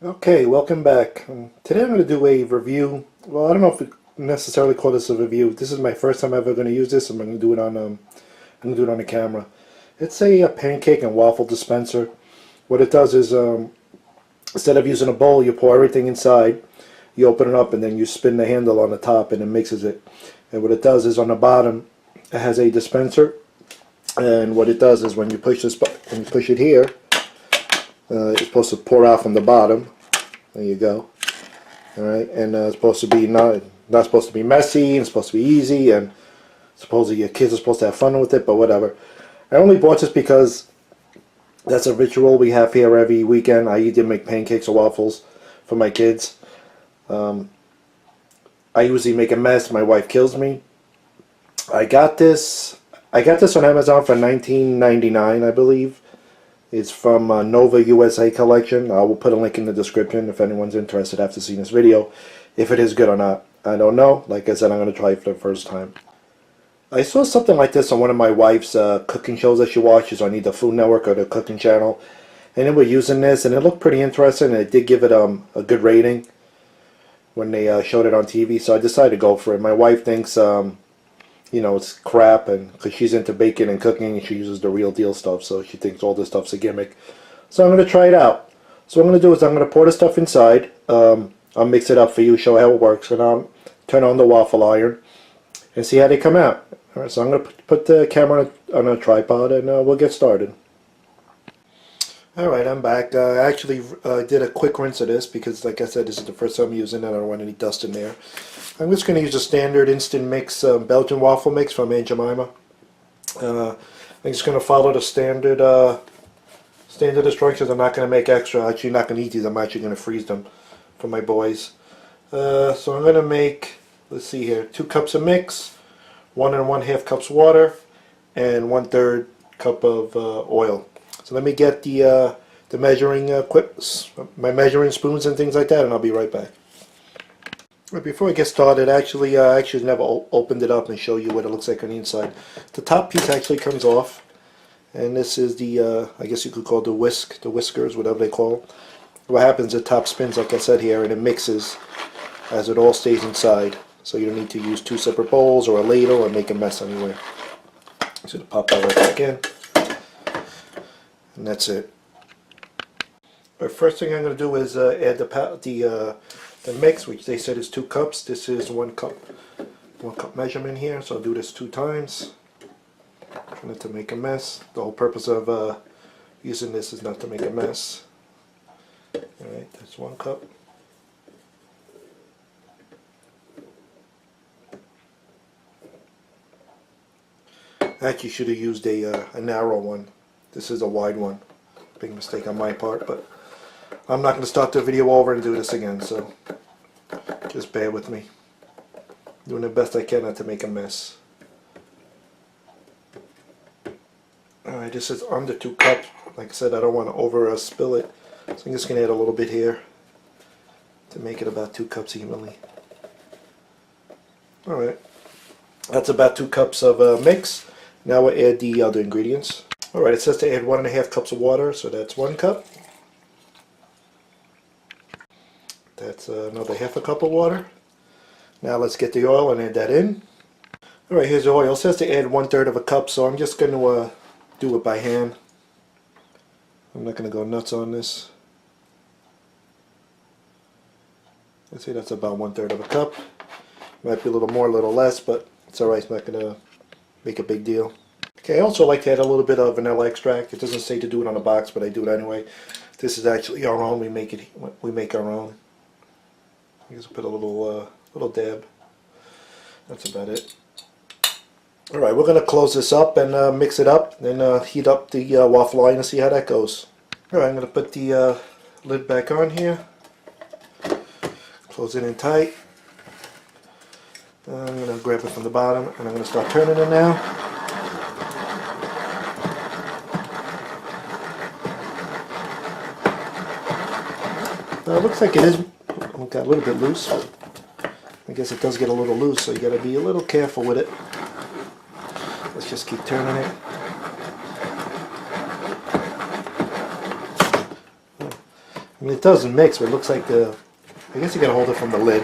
Okay, welcome back. Today I'm going to do a review. Well, I don't know if we necessarily call this a review. This is my first time ever going to use this. I'm going to do it on the camera. It's a pancake and waffle dispenser. What it does is instead of using a bowl, you pour everything inside. You open it up and then you spin the handle on the top and it mixes it. And what it does is on the bottom it has a dispenser. And what it does is when you push it here. It's supposed to pour out from the bottom. There you go. All right, and it's supposed to be not supposed to be messy. And it's supposed to be easy, and supposedly your kids are supposed to have fun with it. But whatever. I only bought this because that's a ritual we have here every weekend. I either make pancakes or waffles for my kids. I usually make a mess. My wife kills me. I got this on Amazon for $19.99, I believe. It's from Nova USA collection. I will put a link in the description if anyone's interested after seeing this video. If it is good or not, I don't know. Like I said, I'm going to try it for the first time. I saw something like this on one of my wife's cooking shows that she watches on either Food Network or the cooking channel. And they were using this, and it looked pretty interesting. And it did give it a good rating when they showed it on TV. So I decided to go for it. My wife thinks you know, it's crap, and because she's into baking and cooking, and she uses the real deal stuff, so she thinks all this stuff's a gimmick. So I'm going to try it out. So what I'm going to do is I'm going to pour the stuff inside. I'll mix it up for you, show how it works, and I'll turn on the waffle iron and see how they come out. All right, so I'm going to put the camera on a tripod, and we'll get started. Alright, I'm back. I actually did a quick rinse of this because, like I said, this is the first time I'm using it. I don't want any dust in there. I'm just going to use a standard instant mix Belgian waffle mix from Aunt Jemima. I'm just going to follow the standard instructions. I'm not going to make extra. I'm actually not going to eat these. I'm actually going to freeze them for my boys. So I'm going to make, let's see here, 2 cups of mix, 1 1/2 cups water, and 1/3 cup of oil. So let me get the measuring my measuring spoons and things like that, and I'll be right back. Right, before I get started, I actually never opened it up and show you what it looks like on the inside. The top piece actually comes off, and this is the I guess you could call it the whiskers, whatever they call it. What happens? The top spins, like I said here, and it mixes as it all stays inside. So you don't need to use 2 separate bowls or a ladle or make a mess anywhere. So to pop that right back in. And that's it. The first thing I'm going to do is add the mix, which they said is 2 cups. This is 1 cup measurement here, so I'll do this 2 times. Trying not to make a mess. The whole purpose of using this is not to make a mess. Alright, that's 1 cup. I actually should have used a narrow one. This is a wide one. Big mistake on my part, but I'm not going to start the video over and do this again, so just bear with me. Doing the best I can not to make a mess. Alright, this is under 2 cups. Like I said, I don't want to over spill it, so I'm just going to add a little bit here to make it about 2 cups evenly. Alright, that's about 2 cups of mix. Now we'll add the other ingredients. Alright, it says to add 1 1/2 cups of water, so that's 1 cup. That's another 1/2 cup of water. Now let's get the oil and add that in. Alright, here's the oil. It says to add 1/3 of a cup, so I'm just going to do it by hand. I'm not going to go nuts on this. Let's see, that's about 1/3 of a cup. Might be a little more, a little less, but it's alright. It's not going to make a big deal. Okay, I also like to add a little bit of vanilla extract. It doesn't say to do it on the box, but I do it anyway. This is actually our own. We make our own. I guess I'll put a little dab. That's about it. All right, we're gonna close this up and mix it up, then heat up the waffle iron and see how that goes. All right, I'm gonna put the lid back on here. Close it in tight. I'm gonna grab it from the bottom and I'm gonna start turning it now. It looks like it is got a little bit loose. I guess it does get a little loose, so you got to be a little careful with it. Let's just keep turning it. mean, it doesn't mix, but it looks like the, I guess you gotta hold it from the lid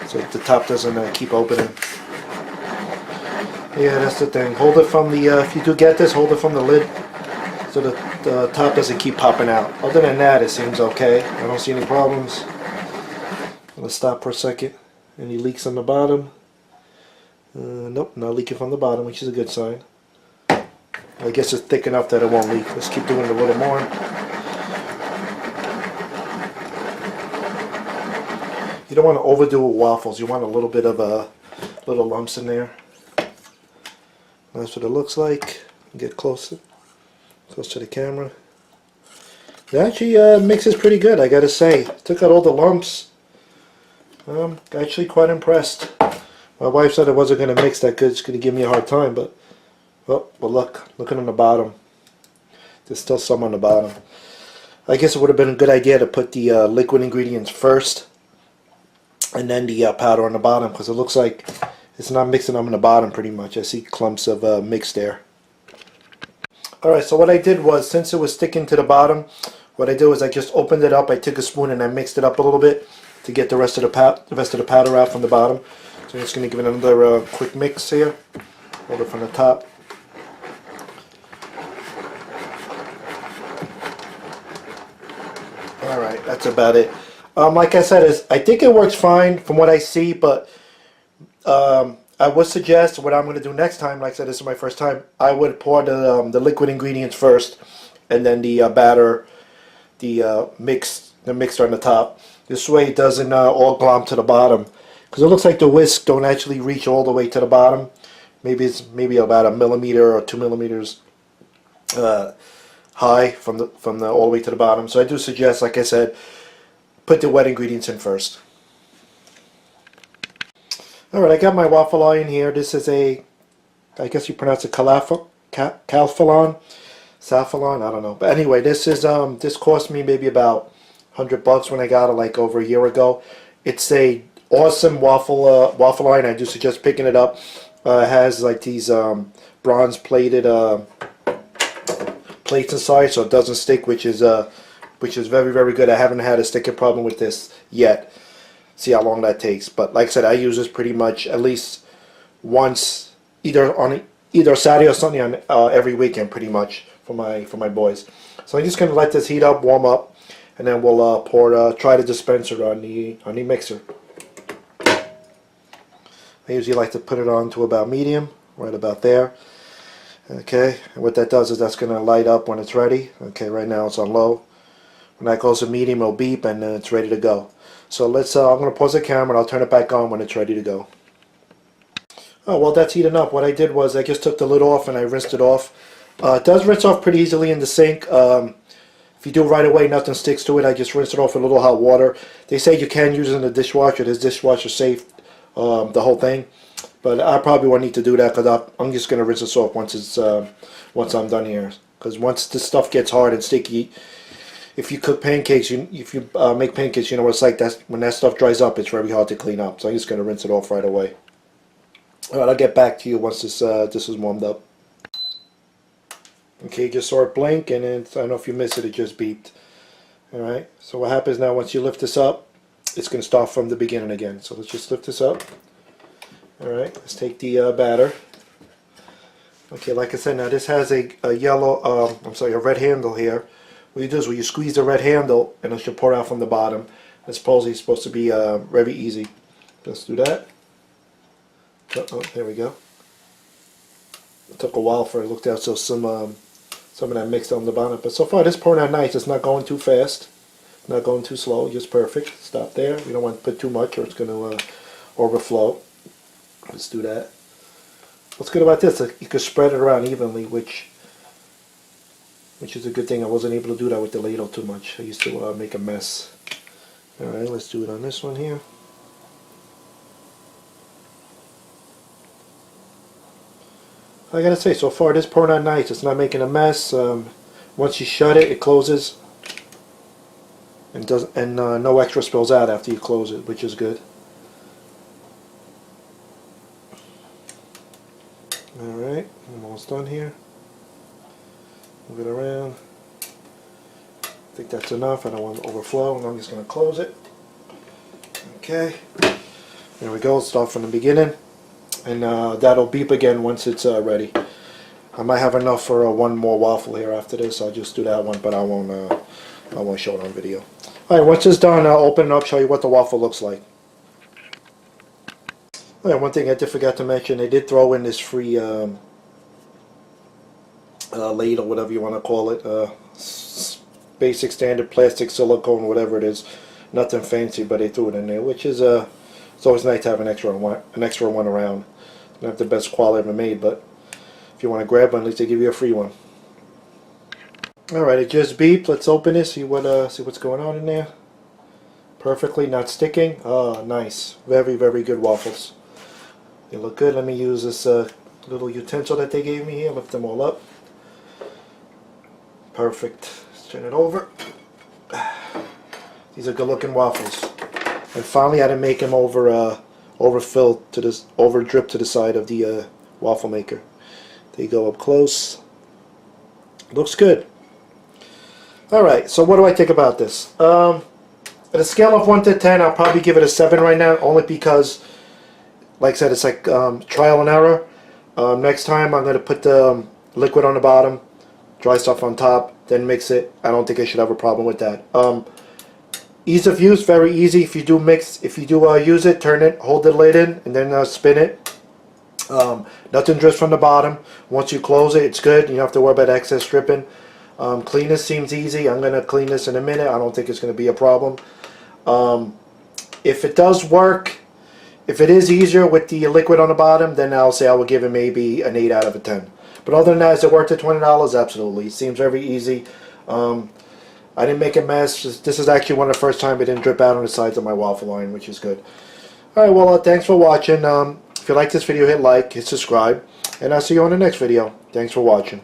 so the top doesn't keep opening. Yeah, that's the thing. Hold it from the, if you do get this, hold it from the lid so the top doesn't keep popping out. Other than that, it seems okay. I don't see any problems. Let's stop for a second. Any leaks on the bottom? Nope, not leaking from the bottom, which is a good sign. I guess it's thick enough that it won't leak. Let's keep doing it a little more. You don't want to overdo it with waffles. You want a little bit of little lumps in there. That's what it looks like. Get close to the camera. It actually mixes pretty good, I gotta say. Took out all the lumps. Actually quite impressed. My wife said it wasn't going to mix that good. It's going to give me a hard time, but looking on the bottom. There's still some on the bottom. I guess it would have been a good idea to put the liquid ingredients first and then the powder on the bottom, because it looks like it's not mixing them on the bottom pretty much. I see clumps of mix there. Alright, so what I did was, since it was sticking to the bottom, what I did was I just opened it up. I took a spoon and I mixed it up a little bit to get the rest of the powder out from the bottom. So I'm just going to give it another quick mix here. Hold it from the top. Alright, that's about it. Like I said, I think it works fine from what I see, but I would suggest what I'm going to do next time, like I said, this is my first time, I would pour the liquid ingredients first, and then the batter, the mixer on the top. This way it doesn't all glom to the bottom, because it looks like the whisk don't actually reach all the way to the bottom. Maybe it's about 1 millimeter or 2 millimeters high from the all the way to the bottom. So I do suggest, like I said, put the wet ingredients in first. Alright, I got my waffle iron here. This is a, I guess you pronounce it Calphalon, Saffalon, I don't know. But anyway, this is this cost me maybe about $100 when I got it, like over a year ago. It's a awesome waffle iron. I do suggest picking it up. It has like these bronze plated plates inside, so it doesn't stick, which is very, very good. I haven't had a sticking problem with this yet. See how long that takes. But like I said, I use this pretty much at least once, either Saturday or Sunday on every weekend, pretty much for my boys. So I'm just gonna let this heat up, warm up, and then we'll try the dispenser on the mixer. I usually like to put it on to about medium, right about there. Okay, and what that does is that's gonna light up when it's ready. Okay, right now it's on low. When that goes to medium, it'll beep, and then it's ready to go. So let's, I'm going to pause the camera and I'll turn it back on when it's ready to go. Oh, well, that's heating up. What I did was I just took the lid off and I rinsed it off. It does rinse off pretty easily in the sink. If you do it right away, nothing sticks to it. I just rinsed it off with a little hot water. They say you can use it in the dishwasher. This dishwasher safe, the whole thing. But I probably won't need to do that, because I'm just going to rinse this off once I'm done here. Because once this stuff gets hard and sticky, if you cook pancakes, if you make pancakes, you know what it's like. When that stuff dries up, it's very hard to clean up. So I'm just going to rinse it off right away. Alright, I'll get back to you once this is warmed up. Okay, just saw it blink, and then, I don't know if you missed it, it just beeped. Alright, so what happens now, once you lift this up, it's going to start from the beginning again. So let's just lift this up. Alright, let's take the batter. Okay, like I said, now this has a red handle here. What you do is when you squeeze the red handle, and it should pour out from the bottom. It's supposed to be very easy. Let's do that. Oh, there we go. It took a while for it looked out, so some of that mixed on the bottom. But so far, this pouring out nice. It's not going too fast, not going too slow. Just perfect. Stop there. We don't want to put too much, or it's going to overflow. Let's do that. What's good about this? You can spread it around evenly, which is a good thing. I wasn't able to do that with the ladle too much. I used to make a mess. Alright, let's do it on this one here. I gotta say, so far this pouring out nice. It's not making a mess. Once you shut it, it closes, and no extra spills out after you close it, which is good. Alright, I'm almost done here. Move it around. I think that's enough. I don't want it to overflow, and I'm just going to close it. Okay, there we go. Start from the beginning, and that'll beep again once it's ready. I might have enough for one more waffle here after this. I'll just do that one, but I won't show it on video. All right, once it's done, I'll open it up, show you what the waffle looks like. All right, one thing I did forget to mention, they did throw in this free ladle, whatever you want to call it, basic standard plastic silicone, whatever it is, nothing fancy, but they threw it in there, which is it's always nice to have an extra one around. Not the best quality ever made, but if you want to grab one, at least they give you a free one. Alright, it just beeped. Let's open it, see what's going on in there. Perfectly, not sticking. Oh, nice. Very, very good waffles. They look good. Let me use this little utensil that they gave me here. Lift them all up. Perfect. Let's turn it over. These are good looking waffles. And finally I had to make them overfill to this, over drip to the side of the waffle maker. They go up close. Looks good. Alright, so what do I think about this? At a scale of 1 to 10, I'll probably give it a 7 right now, only because, like I said, it's like trial and error. Next time I'm going to put the liquid on the bottom, dry stuff on top, then mix it. I don't think I should have a problem with that. Ease of use, very easy. If you do use it, turn it, hold the lid in, and then spin it. Nothing drips from the bottom. Once you close it, it's good. You don't have to worry about excess dripping. Clean this seems easy. I'm going to clean this in a minute. I don't think it's going to be a problem. If it does work, if it is easier with the liquid on the bottom, then I'll say I will give it maybe an 8 out of a 10. But other than that, is it worth the $20? Absolutely. It seems very easy. I didn't make a mess. This is actually one of the first time it didn't drip out on the sides of my waffle line, which is good. Alright, well, thanks for watching. If you like this video, hit like, hit subscribe, and I'll see you on the next video. Thanks for watching.